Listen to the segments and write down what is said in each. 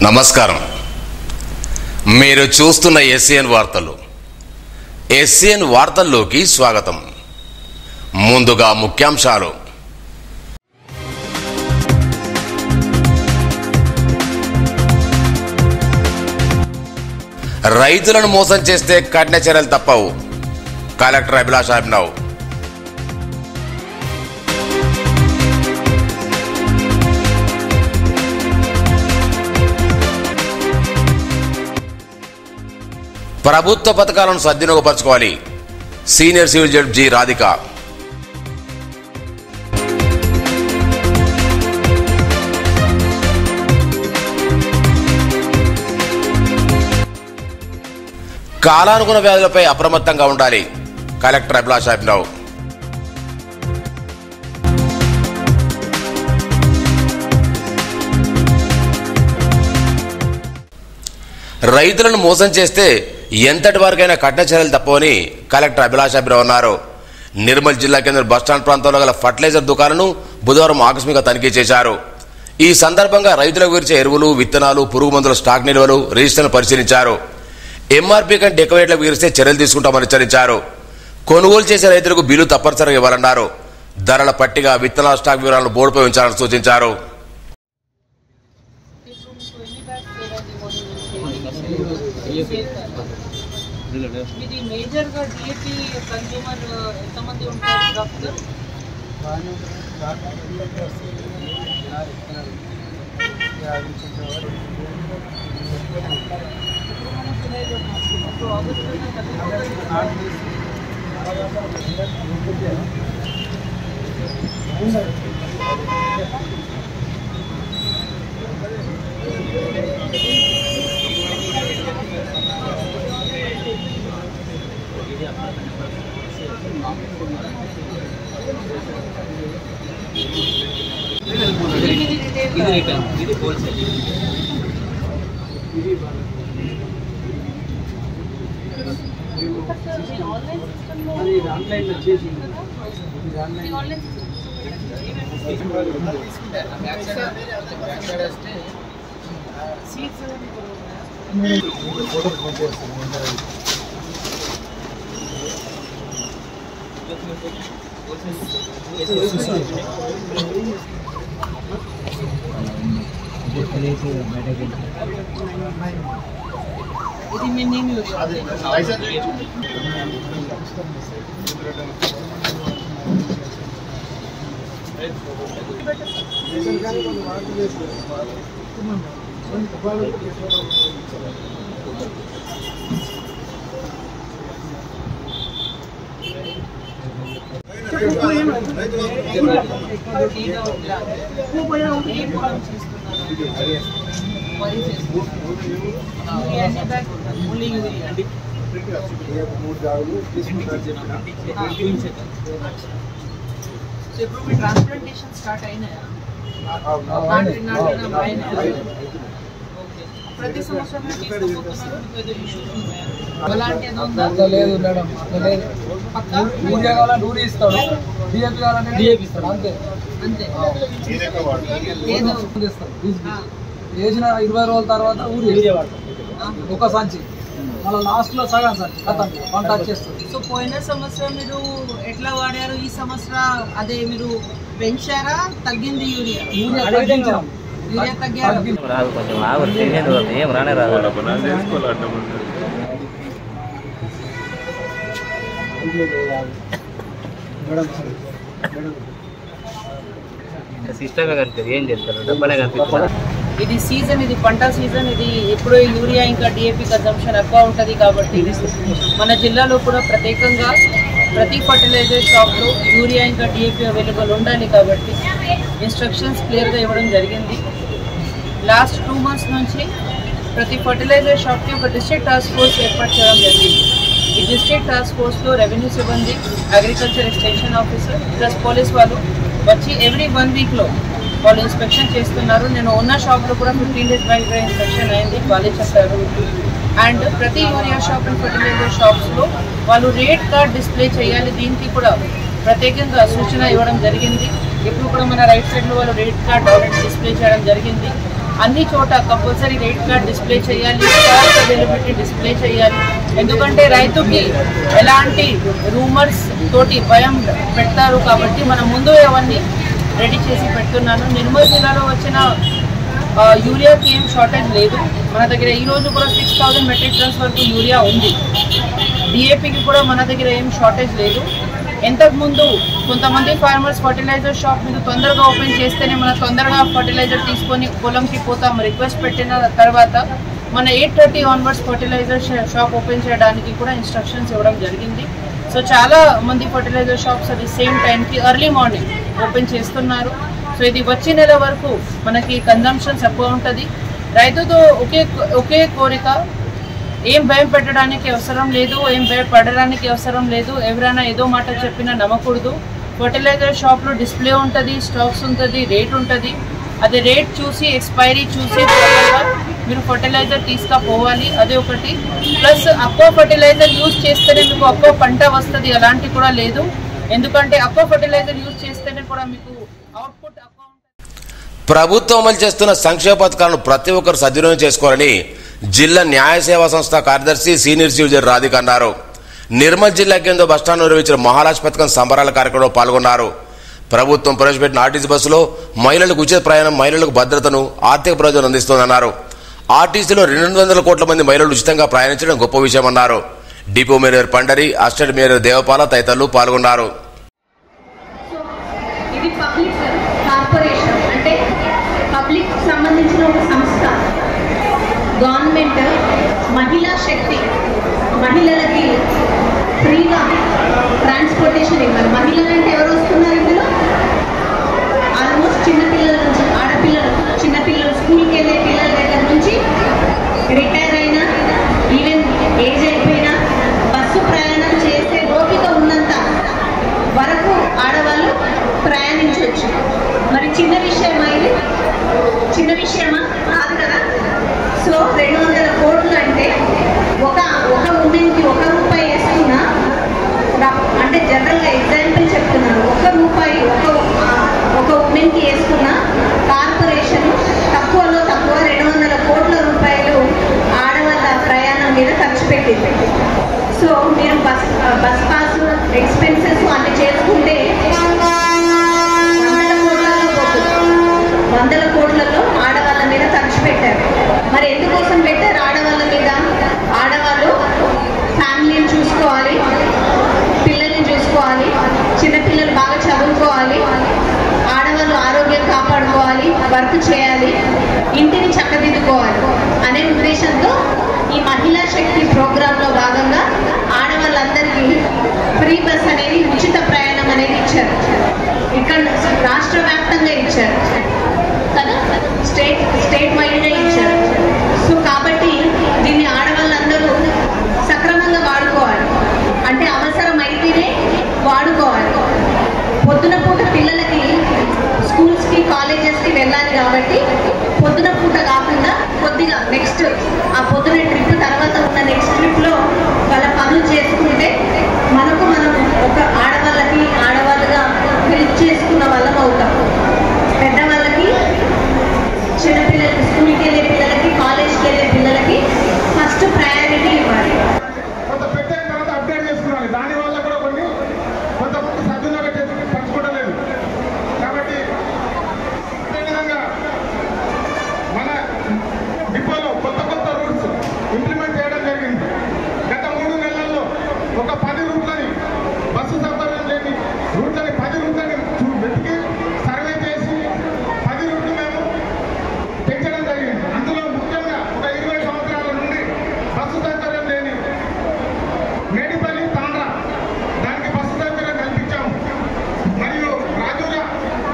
నమస్కారం. మీరు చూస్తున్న ఎస్సీఎన్ వార్తలు. ఎస్సీఎన్ వార్తల్లోకి స్వాగతం. ముందుగా ముఖ్యాంశాలు. రైతులను మోసం చేస్తే కఠిన చర్యలు తప్పవు. కలెక్టర్ అభిలాష్ అభినవ్. ప్రభుత్వ పథకాలను సద్వినియోగపరచుకోవాలి. Senior civil judge G Radhika. కాలానుగుణ వ్యాధులపై అప్రమత్తంగా ఉండాలి. కలెక్టర్ అభిలాష్ అభినవ్. రైతులను మోసం చేస్తే ఎంతటి వరకైనా కఠిన చర్యలు తప్పవని కలెక్టర్ అభిలాష్ అభినవ్ అన్నారు. నిర్మల్ జిల్లా కేంద్ర బస్టాండ్ ప్రాంతంలో గల ఫర్టిలైజర్ దుకాణాలను బుధవారం ఆకస్మిక తనిఖీ చేశారు. ఈ సందర్భంగా రైతులకు విరిచే ఎరువులు, విత్తనాలు, పురుగు మందుల స్టాక్ నిల్వలు, రిజిస్టర్లను పరిశీలించారు. ఎంఆర్పీ కంటే ఎక్కువ రేట్లకు విరిస్తే చర్యలు తీసుకుంటామని హెచ్చరించారు. కొనుగోలు చేసే రైతులకు బిల్లు తప్పనిసరిగా ఇవ్వాలన్నారు. ధరల పట్టిక, విత్తనాల స్టాక్ వివరాలను బోర్డుపై ఉంచాలని సూచించారు. ఇది మేజర్ గా డిఏపి కన్స్యూమర్ ఎంతమంది ఉంటారు డాక్టర్? ఇది మెయిన్ ట్రాన్స్ప్లాంటేషన్ స్టార్ట్ అయినాయా? ప్రతి సంవత్సరం అలాంటి అంతే వేసిన 20 రోజుల తర్వాత ఊరి ఒక సంచి మళ్ళీ లాస్ట్ లో సగం సంచి పంట వచ్చేస్తుంది. సో పోయిన సంవత్సరం మీరు ఎట్లా వాడారు? ఈ సంవత్సరం అదే మీరు పెంచారా? తగ్గింది యూరియా తగ్గారు. ఇది సీజన్, ఇది పంట సీజన్. ఇది ఎప్పుడో యూరియా ఇంకా డిఏపి కన్జంప్షన్ ఎక్కువ ఉంటుంది కాబట్టి మన జిల్లాలో కూడా ప్రత్యేకంగా ప్రతి ఫర్టిలైజర్ షాప్లో యూరియా ఇంకా డిఏపి అవైలబుల్ ఉండాలి కాబట్టి ఇన్స్ట్రక్షన్స్ క్లియర్గా ఇవ్వడం జరిగింది. లాస్ట్ 2 months నుంచి ప్రతి ఫర్టిలైజర్ షాప్కి ఒక డిస్ట్రిక్ట్ టాస్క్ ఫోర్స్ ఏర్పాటు చేయడం జరిగింది. ఈ డిస్ట్రిక్ట్ టాస్క్ ఫోర్స్లో రెవెన్యూ సిబ్బంది, agriculture extension officer plus police వాళ్ళు వచ్చి ఎవ్రీ 1 weekలో వాళ్ళు ఇన్స్పెక్షన్ చేస్తున్నారు. నేను ఉన్న షాప్లో కూడా 15 days బ్యాక్ ఇన్స్పెక్షన్ అయింది, వాళ్ళే చెప్పారు. అండ్ ప్రతి యూరియా షాప్ అండ్ ఫర్టిలైజర్ షాప్స్లో వాళ్ళు రేట్ కార్డ్ డిస్ప్లే చేయాలి. దీనికి కూడా ప్రత్యేకంగా సూచన ఇవ్వడం జరిగింది. ఇప్పుడు కూడా మన రైట్ సైడ్లో వాళ్ళు రేట్ కార్డ్ ఆల్రెడీ డిస్ప్లే చేయడం జరిగింది. అన్ని చోట కంపల్సరీ రేట్ కార్డ్ డిస్ప్లే చేయాలి, స్టాక్ అవైలబిలిటీ డిస్ప్లే చేయాలి. ఎందుకంటే రైతుకి ఎలాంటి రూమర్స్ తోటి భయం పెడతారు కాబట్టి మనం ముందు అవన్నీ రెడీ చేసి పెడుతున్నాను. నిర్మల్ జిల్లాలో వచ్చిన యూరియాకి ఏం షార్టేజ్ లేదు. మన దగ్గర ఈరోజు కూడా 6000 మెట్రిక్ టన్స్ వరకు యూరియా ఉంది. డిఏపికి కూడా మన దగ్గర ఏం షార్టేజ్ లేదు. ఇంతకుముందు కొంతమంది ఫార్మర్స్ ఫర్టిలైజర్ షాప్ మీద తొందరగా ఓపెన్ చేస్తేనే మనం తొందరగా ఫర్టిలైజర్ తీసుకొని పొలంకి పోతాం రిక్వెస్ట్ పెట్టిన తర్వాత మన 8:30 ఆన్వర్డ్స్ ఫర్టిలైజర్ షాప్ ఓపెన్ చేయడానికి కూడా ఇన్స్ట్రక్షన్స్ ఇవ్వడం జరిగింది. సో చాలా మంది ఫర్టిలైజర్ షాప్స్ అది సేమ్ టైంకి ఎర్లీ మార్నింగ్ ఓపెన్ చేస్తున్నారు. సో ఇది వచ్చే నెల వరకు మనకి కన్జంప్షన్ ఎక్కువ ఉంటుంది. రైతుతో ఒకే కోరిక, ఏం భయం పెట్టడానికి అవసరం లేదు, ఏం భయపడడానికి అవసరం లేదు. ఎవరైనా ఏదో మాట చెప్పినా నమ్మకూడదు. ఫర్టిలైజర్ షాప్లో డిస్ప్లే ఉంటుంది, స్టాక్స్ ఉంటుంది, రేట్ ఉంటుంది. అది రేట్ చూసి ఎక్స్పైరీ చూసి మీరు ఫర్టిలైజర్ తీసుకుపోవాలి. అదే ఒకటి. ప్లస్ అక్వా ఫర్టిలైజర్ యూజ్ చేస్తేనే మీకు అక్వా పంట వస్తుంది, అలాంటి కూడా లేదు. ఎందుకంటే అక్వా ఫర్టిలైజర్ యూజ్ చేస్తేనే కూడా మీకు అవుట్పుట్ అక్వా. ప్రభుత్వం అమలు చేస్తున్న సంక్షేమ పథకాలను ప్రతి ఒక్కరు సద్వినియోగం చేసుకోవాలని జిల్లా న్యాయ సేవా సంస్థ కార్యదర్శి సీనియర్ సిటిజన్ రాధిక అన్నారు. నిర్మల్ జిల్లా కేంద్ర బస్టాండ్ నిర్వహించిన మహారాజ్ పథకం సంబరాల కార్యక్రమంలో పాల్గొన్నారు. ప్రభుత్వం ప్రవేశపెట్టిన ఆర్టీసీ బస్సులో మహిళలకు ఉచిత ప్రయాణం మహిళలకు భద్రతను ఆర్థిక ప్రయోజనం అందిస్తోందన్నారు. ఆర్టీసీలో 200 కోట్ల మంది మహిళలు ఉచితంగా ప్రయాణించడం గొప్ప విషయమన్నారు. Depot mayor Pandari, assistant mayor Devapala తదితరులు పాల్గొన్నారు. ఇది పబ్లిక్ కార్పొరేషన్ అంటే పబ్లిక్ సంబంధించిన ఒక సంస్థ. గవర్నమెంట్ మహిళా శక్తి, మహిళలకి ఫ్రీగా ట్రాన్స్పోర్టేషన్ ఇవ్వాలి. మహిళలు అంటే ఎవరు వస్తున్నారు ఇందులో? ఆల్మోస్ట్ చిన్నపిల్లల నుంచి, ఆడపిల్లలు, చిన్నపిల్లలు, స్కూల్కి వెళ్ళే పిల్లల దగ్గర నుంచి రిటైర్ అయినా, ఈవెన్ ఏజ్ అయిపోయినా, బస్సు ప్రయాణం చేసే ఓపిక ఉన్నంత వరకు ఆడవాళ్ళు ప్రయాణించవచ్చు. మరి చిన్న విషయమా ఇది? చిన్న విషయమా? కాదు కదా. సో 200 కోట్లు అంటే ఒక ఉమెన్కి ₹1 వేసుకున్నా, అంటే జనరల్గా ఎగ్జాంపుల్ చెప్తున్నాను, ₹1 ఒక ఉమెన్కి వేసుకున్న కార్పొరేషన్ తక్కువలో తక్కువ 200 కోట్ల రూపాయలు ఆడవాళ్ళ ప్రయాణం మీద ఖర్చు పెట్టింది. సో మీరు బస్ పాస్ ఎక్స్పెన్సెస్ అన్ని చేసుకుంటే 100 కోట్లలో ఆడవాళ్ళ మీద ఖర్చు పెట్టారు. మరి ఎందుకోసం పెట్టారు ఆడవాళ్ళ మీద? ఆడవాళ్ళు ఫ్యామిలీని చూసుకోవాలి, పిల్లల్ని చూసుకోవాలి, చిన్నపిల్లలు బాగా చదువుకోవాలి, ఆడవాళ్ళు ఆరోగ్యం కాపాడుకోవాలి, వర్క్ చేయాలి, ఇంటిని చక్కదిద్దుకోవాలి అనే ఉద్దేశంతో ఈ మహిళా శక్తి ప్రోగ్రాంలో భాగంగా ఆడవాళ్ళందరికీ ఫ్రీ బస్ అనేది, ఉచిత ప్రయాణం అనేది ఇచ్చారు. ఇక్కడ రాష్ట్ర వ్యాప్తంగా ఇచ్చారు కదా, స్టేట్ వైడ్గా ఇచ్చారు. సో కాబట్టి దీన్ని ఆడవాళ్ళందరూ సక్రమంగా వాడుకోవాలి. అంటే అవసరం అయితేనే వాడుకోవాలి. పొద్దున పూట పిల్లలకి స్కూల్స్కి కాలేజెస్కి వెళ్ళాలి కాబట్టి పొద్దున పూట కాకుండా కొద్దిగా నెక్స్ట్ ఆ పొద్దున ట్రిప్ తర్వాత ఉన్న నెక్స్ట్ ట్రిప్లో వాళ్ళ పనులు చేసుకుంటే మనం ఒక ఆడవాళ్ళుగా హెల్ప్ చేసుకున్న వాళ్ళం అవుతాం. పెద్దవాళ్ళకి, చిన్నపిల్లలకి, స్కూల్కి వెళ్ళే పిల్లలకి, కాలేజ్కి వెళ్ళే పిల్లలకి ఫస్ట్ ప్రయారిటీ ఇవ్వాలి. దానివల్ల కూడా కొంతమంది సద్వినియోగం పంచుకోవడం. కాబట్టి అదేవిధంగా మన డిపోలో కొత్త రూట్స్ ఇంప్లిమెంట్ చేయడం జరిగింది. గత 3 నెలల్లో ఒక 10 రూట్లని, బస్సు సౌకర్యం లేని రూట్లని 10 రూట్లని వెతికి సర్వే చేసి 10 రూట్లు మేము పెంచడం జరిగింది. అందులో ముఖ్యంగా ఒక 20 సంవత్సరాల నుండి బస్సు సౌకర్యం లేని మేడిపల్లి, తాండ్రా, దానికి బస్సు సౌకర్యం కల్పించాము. మరియు రాజుగా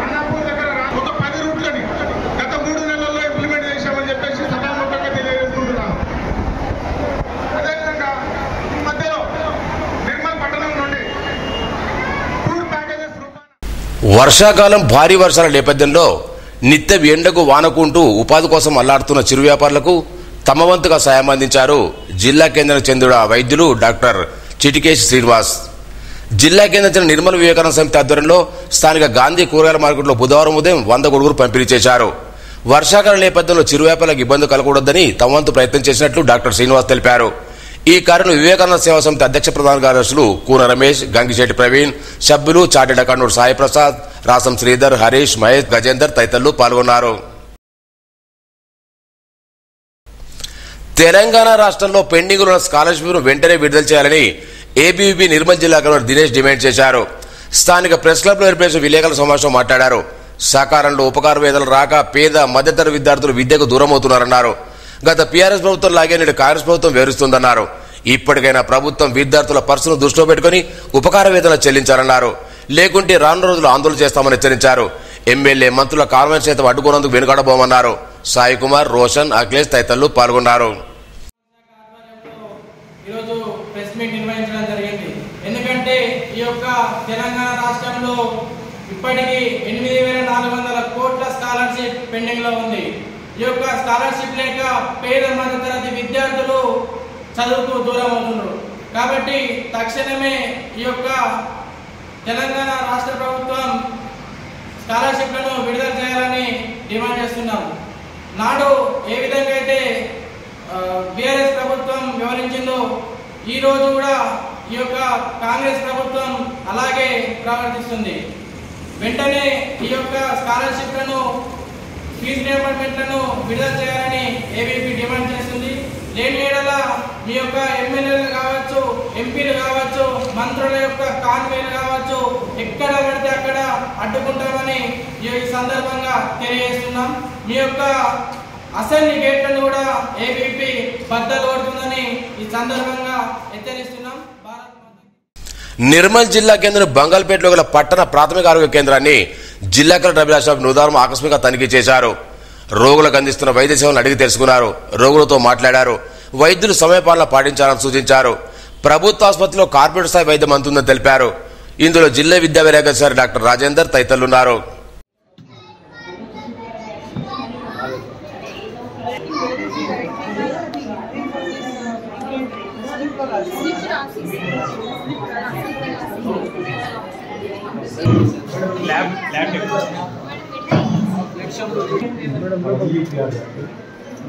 అన్నాపూర్ దగ్గర ఒక 10 రూట్లని గత 3 నెలల్లో ఇంప్లిమెంట్ చేశామని చెప్పేసి సభాముఖంగా తెలియజేసుకుంటున్నాము. అదేవిధంగా ఈ మధ్యలో నిర్మల్ పట్టణం నుండి టూర్ ప్యాకేజెస్ వర్షాకాలం భారీ వర్షాల నేపథ్యంలో నిత్యం ఎండకు వానకుంటూ ఉపాధి కోసం అల్లాడుతున్న చిరు వ్యాపారులకు తమ వంతుగా సాయం అందించారు జిల్లా కేంద్రానికి చెందిన వైద్యులు డాక్టర్ చిటికేశ్ శ్రీనివాస్. జిల్లా కేంద్రం చెందిన నిర్మల్ వివేకానంద సమితి ఆధ్వర్యంలో స్థానిక గాంధీ కూరగాయల మార్కెట్లో బుధవారం ఉదయం 100 గొడుగులు పంపిణీ చేశారు. వర్షాకాల నేపథ్యంలో చిరు వ్యాపారులకు ఇబ్బంది కలగకూడదని తమ వంతు ప్రయత్నం చేసినట్లు డాక్టర్ శ్రీనివాస్ తెలిపారు. ఈ కార్యక్రమంలో వివేకానంద సేవా సమితి అధ్యక్ష ప్రధాన కార్యదర్శులు కూన రమేష్, గంగిశెట్టి ప్రవీణ్, సభ్యులు చార్టెడ్ అకౌంటెంట్ సాయి ప్రసాద్, రాసం శ్రీధర్, హరీష్, మహేష్, గజేందర్ తదితరులు పాల్గొన్నారు. తెలంగాణ రాష్ట్రంలో పెండింగ్ ఉన్న స్కాలర్షిప్ను వెంటనే విడుదల చేయాలని ఏబీవీపీ నిర్మల్ జిల్లా కలెక్టర్ దినేష్ డిమాండ్ చేశారు. స్థానిక ప్రెస్ క్లబ్లో ఏర్పడిన విలేకరుల సమావేశంలో మాట్లాడారు. సకాలంలో ఉపకార వేతనాలు రాక పేద మధ్యతరగతి విద్యార్థులు విద్యకు దూరమవుతున్నారన్నారు. గత పీఆర్ఎస్ ప్రభుత్వం లాగే నేడు కాంగ్రెస్ ప్రభుత్వం వివరిస్తుందన్నారు. ఇప్పటికైనా ప్రభుత్వం విద్యార్థుల పర్సును దృష్టిలో పెట్టుకుని ఉపకార వేతనాలు చెల్లించాలన్నారు. లేకుంటే రానున్న రోజులు ఆందోళన చేస్తామని హెచ్చరించారు. ఎమ్మెల్యే మంత్రుల కాన్వెన్స్ సైతం అడ్డుకున్నందుకు వెనుకాడబోమన్నారు. సాయి కుమార్, రోషన్, అఖిలేష్ తదితరులు పాల్గొన్నారు. ఈరోజు ప్రెస్ మీట్ నిర్వహించడం జరిగింది. ఎందుకంటే ఈ యొక్క తెలంగాణ రాష్ట్రంలో ఇప్పటికీ 8,400 కోట్ల స్కాలర్షిప్ పెండింగ్ లో ఉంది. ఈ యొక్క స్కాలర్షిప్ లేక పేద మధ్యతరగతి విద్యార్థులు చదువుకు దూరం అవుతున్నారు. కాబట్టి తక్షణమే ఈ యొక్క తెలంగాణ రాష్ట్ర ప్రభుత్వం స్కాలర్షిప్లను విడుదల చేయాలని డిమాండ్ చేస్తున్నాము. నాడు ఏ విధంగా అయితే బీఆర్ఎస్ ప్రభుత్వం వ్యవహరించిందో ఈ రోజు కూడా ఈ యొక్క కాంగ్రెస్ ప్రభుత్వం అలాగే ప్రవర్తిస్తుంది. వెంటనే ఈ యొక్క స్కాలర్షిప్లను, ఫీజు రియంబర్స్మెంట్లను విడుదల చేయాలని ఏబీవీపీ డిమాండ్ చేస్తుంది. లేని ఏడల మీ యొక్క ఎమ్మెల్యేలు కావచ్చు, ఎంపీలు కావచ్చు, మంత్రుల యొక్క కాన్వేలు కావచ్చు, ఎక్కడ పడితే అక్కడ అడ్డుకుంటామని ఈ సందర్భంగా తెలియజేస్తున్నాం. మీ యొక్క అసెంబ్లీ గేట్లను కూడా ఏబీవీపీ బద్దలు కొడుతుందని ఈ సందర్భంగా హెచ్చరిస్తున్నాం. నిర్మల్ జిల్లా కేంద్రం బంగాల్పేటలో గల పట్టణ ప్రాథమిక ఆరోగ్య కేంద్రాన్ని జిల్లా కలెక్టర్ అభిలాష్ బృందారం ఆకస్మిక తనిఖీ చేశారు. రోగులకు అందిస్తున్న వైద్య సేవలను అడిగి తెలుసుకున్నారు. రోగులతో మాట్లాడారు. వైద్యులు సమయపాలన పాటించాలని సూచించారు. ప్రభుత్వ ఆసుపత్రిలో కార్పొరేట్ స్థాయి వైద్యం అందుతుందని తెలిపారు. ఇందులో జిల్లా విద్యా విరేఖాధికారి డాక్టర్ రాజేందర్ తదితరులున్నారు.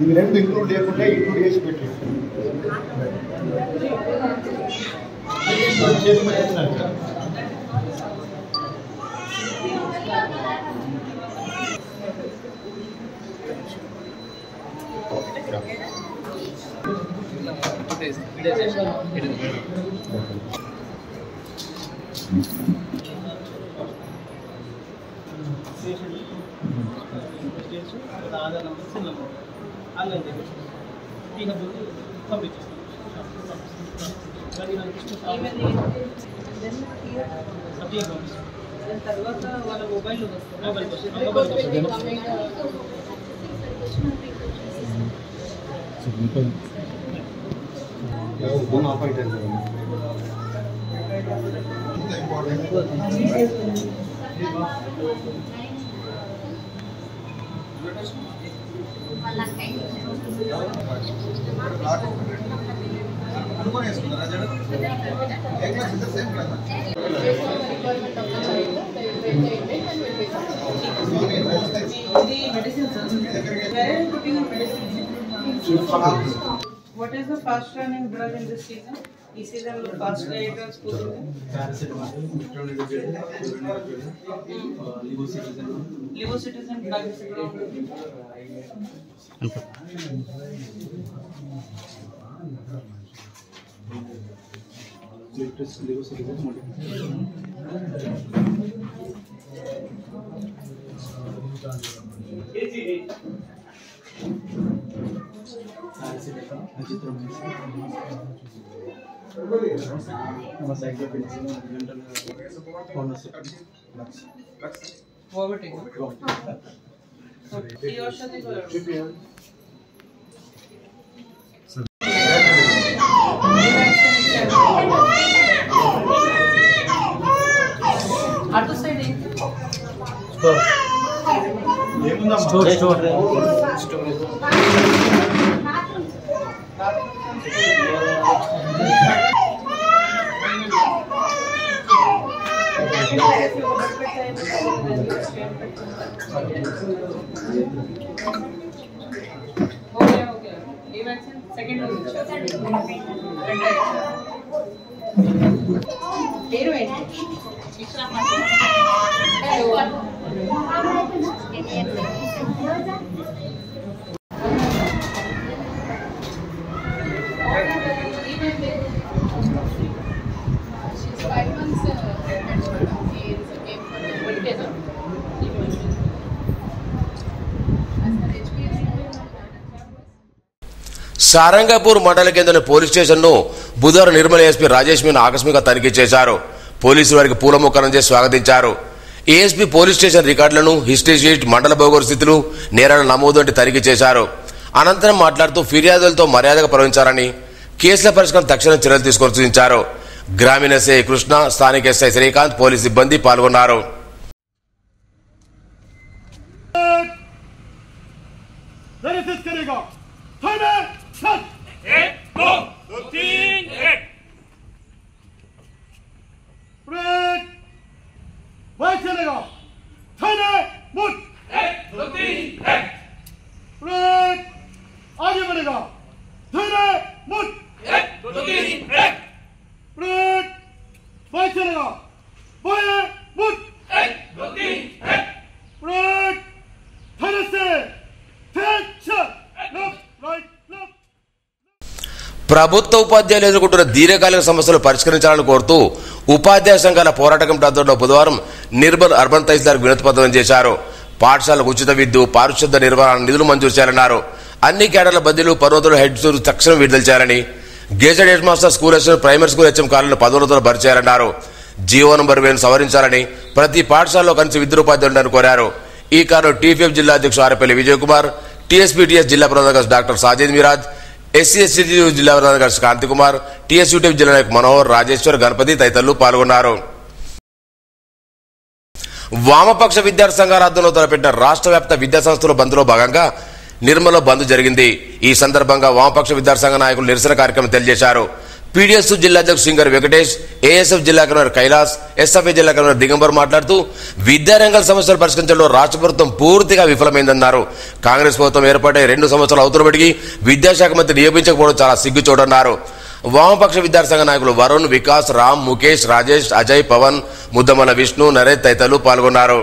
ఇవి రెండు ఇంక్లూడ్ లేకుండా ఇంక్లూడ్ చేసి పెట్టారు. తర్వాత వాళ్ళ mobile What is the fast running drug in this season? This season lo fast running drugs పోతుంది. Levocetirizine drugs అటు సైడ్ ఏంటి స్టోర్ సారంగపూర్ మండల కేంద్ర పోలీస్ స్టేషన్ ను బుధవారం నిర్మల్ ఎస్పీ రాజేష్ మీనా ఆకస్మిక తనిఖీ చేశారు. పోలీసులు వారికి పూల మొక్కలను చేసి స్వాగతించారు. ఏఎస్పీ పోలీస్ స్టేషన్ రికార్డులను, హిస్టరీ షీట్, మండల భౌగోళిక స్థితులు, నేరాల నమోదు వంటి తనిఖీ చేశారు. అనంతరం మాట్లాడుతూ ఫిర్యాదులతో మర్యాదగా ప్రవహించారని, కేసుల పరిష్కారం తక్షణ చర్యలు తీసుకొని సూచించారు. గ్రామీణ ఎస్ఐ కృష్ణ, స్థానిక ఎస్ఐ శ్రీకాంత్, పోలీస్ సిబ్బంది పాల్గొన్నారు. आगे बढ़ेगा धीरे मुठ एक दो तीन एक ब्रेक बाय चलेगा बाय मुठ एक दो तीन एक ब्रेक धीरे से take shot left right left ప్రభుత్వ ఉపాధ్యాయులు ఎదుర్కొంటున్న దీర్ఘకాలిక సమస్యలు పరిష్కరించాలని కోరుతూ ఉపాధ్యాయ సంఘాల పోరాట కమిటీ ఆధ్వర్యంలో బుధవారం నిర్మల్ అర్బన్ తహసీల్దార్ వినతి పత్రం చేశారు. పాఠశాలకు ఉచిత విద్యుత్, పారిశుద్ధ నిర్వహణ నిధులు మంజూరు చేయాలన్నారు. అన్ని కేడర్ల బదిలీలు, పదోన్నతులు, హెడ్స్ తక్షణం విడుదల చేయాలని, gazetted head master, school assistant, primary school HM కాలంలో పదోన్నతులు భర్తీ చేయాలన్నారు. జీవో నంబర్ 20 సవరించాలని, ప్రతి పాఠశాలలో కనీస విద్యుత్ ఉపాధ్యాయులను కోరారు. ఈ కారణం టీపీఎఫ్ జిల్లా అధ్యక్షుడు ఆరపల్లి విజయ్ కుమార్, టీఎస్పీటీఎస్ జిల్లా ప్రధాన డాక్టర్ సాజిద్ మిరాజ్, ఎస్సీ జిల్లా ప్రధాన కాంతి కుమార్, టీఎస్యూటీఎఫ్ జిల్లా నాయకు మనోహర్, రాజేశ్వర్, గణపతి తదితరులు పాల్గొన్నారు. వామపక్ష విద్యార్థి సంఘాల ఆధ్వర్యంలో తలపెట్టిన రాష్ట్ర వ్యాప్త విద్యా సంస్థల బంద్లో భాగంగా నిర్మల్లో బంద్ జరిగింది. ఈ సందర్భంగా వామపక్ష విద్యార్థి సంఘ నాయకులు నిరసన కార్యక్రమం తెలియజేశారు. పీడీఎస్ జిల్లా అధ్యక్షుడు సింగర్ వెంకటేష్, ఏఎస్ఎఫ్ జిల్లా కన్వీనర్ కైలాస్, ఎస్ఎఫ్ఐ జిల్లా కన్వీనర్ దిగంబర్ మాట్లాడుతూ విద్యారంగాల సమస్యలు పరిష్కరించడంలో రాష్ట్ర ప్రభుత్వం పూర్తిగా విఫలమైందన్నారు. కాంగ్రెస్ ప్రభుత్వం ఏర్పడే 2 సంవత్సరాలు అవుతున్నప్పటికీ విద్యాశాఖ మంత్రి నియమించకపోవడం చాలా సిగ్గుచోటన్నారు. వామపక్ష విద్యార్థి సంఘ నాయకులు వరుణ్, వికాస్, రామ్, ముఖేష్, రాజేష్, అజయ్, పవన్, ముద్దమల విష్ణు, నరేష్ తదితరులు పాల్గొన్నారు.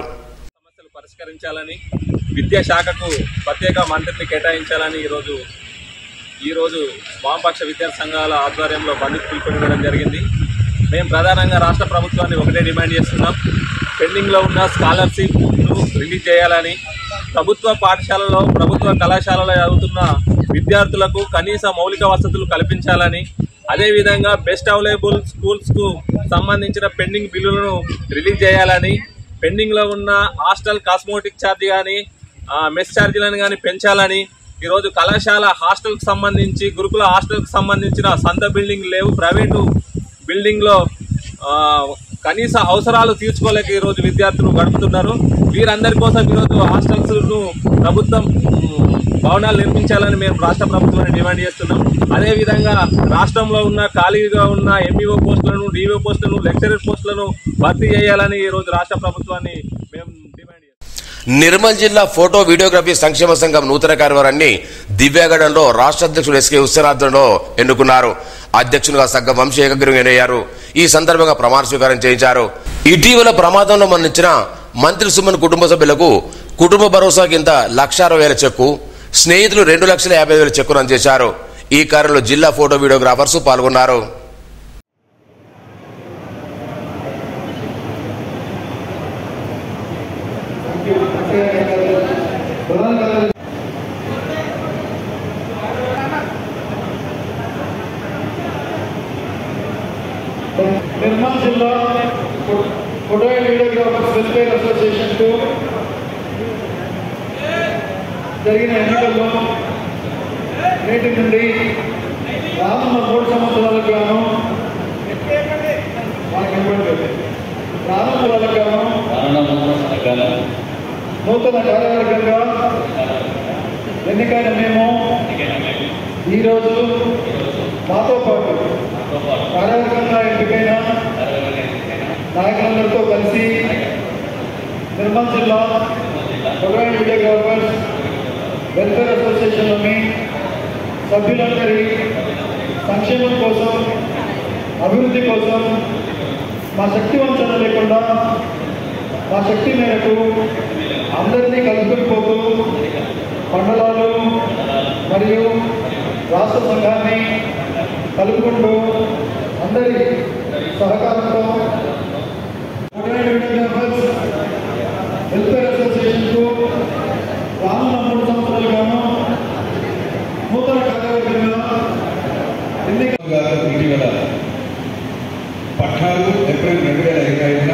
సమస్యలు పరిష్కరించాలని, విద్యాశాఖకు ప్రత్యేక మంత్రిని కేటాయించాలని ఈరోజు వామపక్ష విద్యార్థి సంఘాల ఆధ్వర్యంలో బంద్కు పిలుపునివ్వడం జరిగింది. మేము ప్రధానంగా రాష్ట్ర ప్రభుత్వాన్ని ఒకటే డిమాండ్ చేస్తున్నాం. పెండింగ్లో ఉన్న స్కాలర్షిప్ను రిలీజ్ చేయాలని, ప్రభుత్వ పాఠశాలలో, ప్రభుత్వ కళాశాలలో చదువుతున్న విద్యార్థులకు కనీస మౌలిక వసతులు కల్పించాలని, అదేవిధంగా బెస్ట్ అవైలబుల్ స్కూల్స్కు సంబంధించిన పెండింగ్ బిల్లులను రిలీజ్ చేయాలని, పెండింగ్లో ఉన్న హాస్టల్ కాస్మోటిక్ ఛార్జ్ కానీ, మెస్ ఛార్జీలను కానీ పెంచాలని, ఈరోజు కళాశాల హాస్టల్కి సంబంధించి, గురుకుల హాస్టల్కి సంబంధించిన సొంత బిల్డింగ్ లేవు, ప్రైవేటు బిల్డింగ్లో కనీస అవసరాలు తీర్చుకోలేక ఈరోజు విద్యార్థులు గడుపుతున్నారు. వీరందరి కోసం ఈరోజు హాస్టల్స్ను ప్రభుత్వం భవనాలు నిర్మించాలని మేము రాష్ట్ర ప్రభుత్వాన్ని డిమాండ్ చేస్తున్నాం. అదేవిధంగా రాష్ట్రంలో ఉన్న ఖాళీగా ఉన్న ఎంఈఓ పోస్టులను, డిఓ పోస్టులను, లెక్చరర్ పోస్టులను భర్తీ చేయాలని ఈరోజు రాష్ట్ర ప్రభుత్వాన్ని మేము డిమాండ్ చేస్తున్నాం. నిర్మల్ జిల్లా ఫోటో వీడియోగ్రఫీ సంక్షేమ సంఘం నూతన కార్యవర్గాన్ని దివ్యాగఢంలో రాష్ట్ర అధ్యక్షుడు ఎస్కే హుస్సేన్ ఆధ్వర్యంలో ఎన్నుకున్నారు. అధ్యక్షునిగా సంఘం వంశీ ఏకగ్రీవం ఎన్నికయ్యారు. ఈ సందర్భంగా ప్రమాణ స్వీకారం చేయించారు. ఇటీవల ప్రమాదంలో మరణించిన మంత్రి సుమన్ కుటుంబ సభ్యులకు కుటుంబ భరోసా కింద 1,60,000 చెక్కు, స్నేహితులు 2,50,000 చెక్కును అందజేశారు. ఈ కార్యంలో జిల్లా ఫోటో వీడియోగ్రాఫర్స్ పాల్గొన్నారు. నిర్మల్ జిల్లా ఫోటో అండ్ వీడియోగ్రాఫర్స్ వెల్ఫేర్ అసోసియేషన్కు జరిగిన ఎన్నికల్లో నేటి నుండి రానున్న 3 సంవత్సరాలకు గాను నూతన కార్యవర్గంగా ఎన్నికైన మేము ఈరోజు మాతో పాటు కార్యవర్గంగా ఎంపికైన నాయకులందరితో కలిసి నిర్మల్ జిల్లా గవర్నమెంట్ వీడియోగ్రాఫర్స్ వెల్ఫేర్ అసోసియేషన్లోని సభ్యులందరి సంక్షేమం కోసం, అభివృద్ధి కోసం మా శక్తి వంచన లేకుండా మా శక్తి మేరకు అందరినీ కలుపుకుపోతూ మండలాలు మరియు రాష్ట్ర సంఘాన్ని కలుపుకుంటూ అందరి సహకారంతో వెల్ఫేర్ అసోసియేషన్కు రానున్న 3 సంవత్సరాలుగాను నూతన కార్యవర్గంగా ఎన్నికలుగా ఇటీవల 14 ఏప్రిల్ 2025న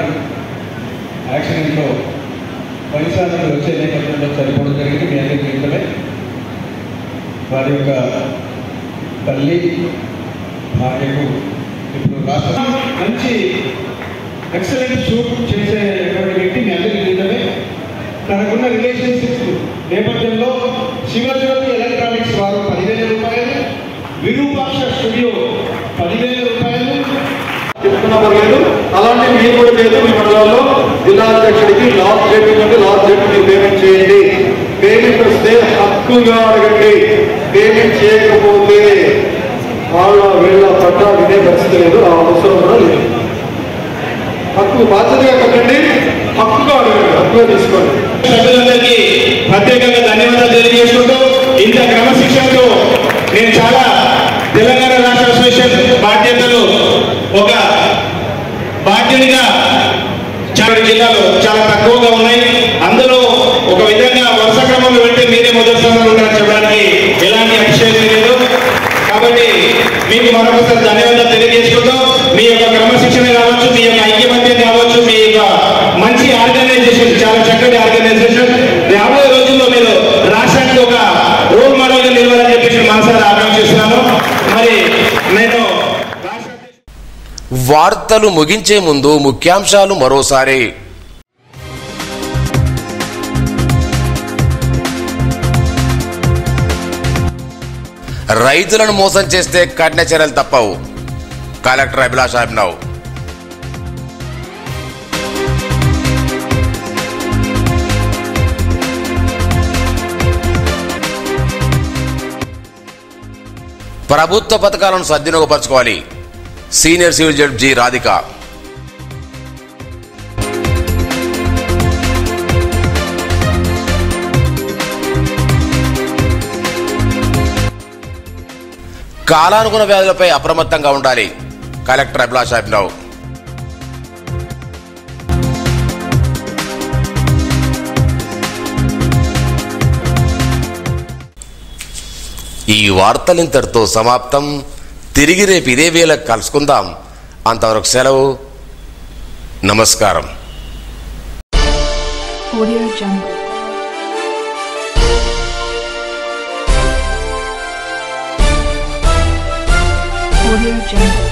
యాక్సిడెంట్లో పరిశ్రమలు వచ్చే నేపథ్యంలో చనిపోవడం జరిగింది. మీ అందరికీ ఇంతమే వారి యొక్క తల్లి భార్యకు ఇప్పుడు రాష్ట్ర మంచి ఎక్సలెంట్ షూట్ చేసేటువంటి వ్యక్తి మీ అందరికీ ఇంతమే. తనకున్న రిలేషన్షిప్ నేపథ్యంలో శివజ్యోతి ఎలక్ట్రానిక్స్ వారు 10,000 రూపాయలు, విరూపాక్ష స్టూడియో 10,000 రూపాయలు చెప్తున్నా లేదు. అలాంటి మీరు కూడా లేదు. మీ మండలంలో జిల్లా అధ్యక్షుడికి లాస్ట్ డేట్ నుండి లాస్ట్ డేట్ మీరు పేమెంట్ చేయండి. పేమెంట్ వస్తే హక్కుగా అడగండి. పేమెంట్ చేయకపోతే వాళ్ళ వీళ్ళ పట్టా వినే పరిస్థితి లేదు. ఆ అవసరం కూడా లేదు. హక్కు బాధ్యతగా కట్టండి, హక్కుగా అడగండి, హక్కుగా తీసుకోండి. సభ్యులందరికీ ప్రత్యేకంగా ధన్యవాదాలు తెలియజేసుకుంటూ ఇంత క్రమశిక్షణతో నేను చాలా తెలంగాణ రాష్ట్ర అసోసియేషన్ బాధ్యతలు ఒక బాధ్యునిగా చాలా జిల్లాలో చాలా తక్కువగా ఉన్నాయి. అందులో ఒక విధంగా వరుస క్రమంలో వెళ్తే మీరే మొదటి స్థానంలో ఉన్నారని చెప్పడానికి ఎలాంటి అతిశయోక్తి లేదు. కాబట్టి మీకు మరొకసారి ధన్యవాదాలు తెలియజేసుకుంటూ మీ యొక్క క్రమశిక్షణ కావచ్చు, మీ యొక్క ఐక్యమత్యం కావచ్చు, మీ యొక్క మంచి ఆర్గనైజేషన్, చాలా చక్కటి ఆర్గనైజేషన్ రాబోయే రోజుల్లో మీరు రాష్ట్రానికి ఒక రోల్ మోడల్గా నిలవాలని చెప్పేసి మనసారా ఆకాంక్షిస్తున్నాను. మరి నేను వార్తలు ముగించే ముందు ముఖ్యాంశాలు మరోసారి. రైతులను మోసం చేస్తే కఠిన చర్యలు తప్పవు. కలెక్టర్ అభిలాష్ అభినవ్. ప్రభుత్వ పథకాలను సద్వినియోగపరచుకోవాలి. Senior civil judge G Radhika. కాలానుగుణ వ్యాధులపై అప్రమత్తంగా ఉండాలి. కలెక్టర్ అభిలాష్ అభినవ్. ఈ వార్తలింతటితో సమాప్తం. తిరిగి రేపు ఇదే వేళ కలుసుకుందాం. అంతవరకు సెలవు. నమస్కారం. Audio Jungle. Audio Jungle.